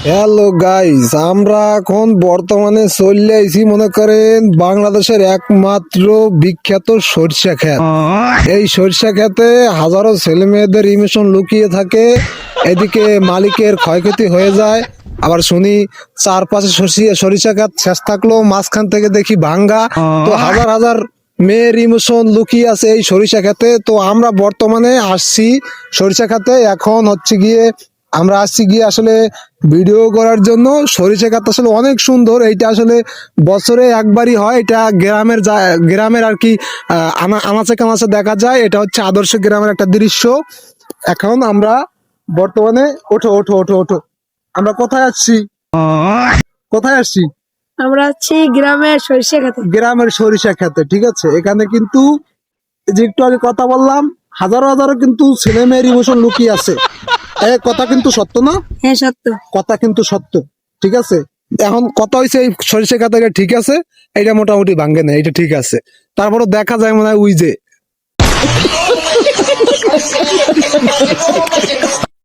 Hello guys, আমরা এখন বর্তমানে চলে আইছি মনে করেন বাংলাদেশের একমাত্র বিখ্যাত সরিষা ক্ষেত। এই সরিষা ক্ষেতে হাজারো ছেলে মেয়েদের ইমোশন লুকিয়ে থাকে। এদিকে মালিকের ক্ষয়ক্ষতি হয়ে যায়, আবার শুনি চারপাশে সরিষা ক্ষেত শেষ থাকলেও মাঝখান থেকে দেখি ভাঙ্গা। তো হাজার হাজার মেয়ের ইমোশন লুকিয়ে আছে এই সরিষা ক্ষেতে। তো আমরা বর্তমানে আসছি সরিষা ক্ষেতে, এখন হচ্ছে গিয়ে আমরা আসছি গিয়ে আসলে ভিডিও করার জন্য। সরিষা ক্ষেত আসলে অনেক সুন্দর, এইটা আসলে বছরে একবারই হয়। এটা গ্রামের আর কি আনাচে কানাচে দেখা যায়। এটা হচ্ছে আদর্শ গ্রামের একটা দৃশ্য। এখন আমরা বর্তমানে ওঠো ওঠো ওঠো ওঠো, আমরা কোথায় আসছি? কোথায় আসছি? আমরা আছি গ্রামের সরিষা খেতে। গ্রামের সরিষা ক্ষেতে, ঠিক আছে। এখানে কিন্তু যে একটু আগে কথা বললাম, হাজারো হাজারো কিন্তু ছেলে মেয়ের ইমোশন লুকিয়ে আছে। কথা কিন্তু সত্য না? হ্যাঁ, সত্য। কথা কিন্তু সত্য, ঠিক আছে। এখন কথা হয়েছে এই সরিষা খাতা ঠিক আছে, এটা মোটামুটি ভাঙ্গে না, এটা ঠিক আছে। তারপরে দেখা যায় মনে হয় উই যে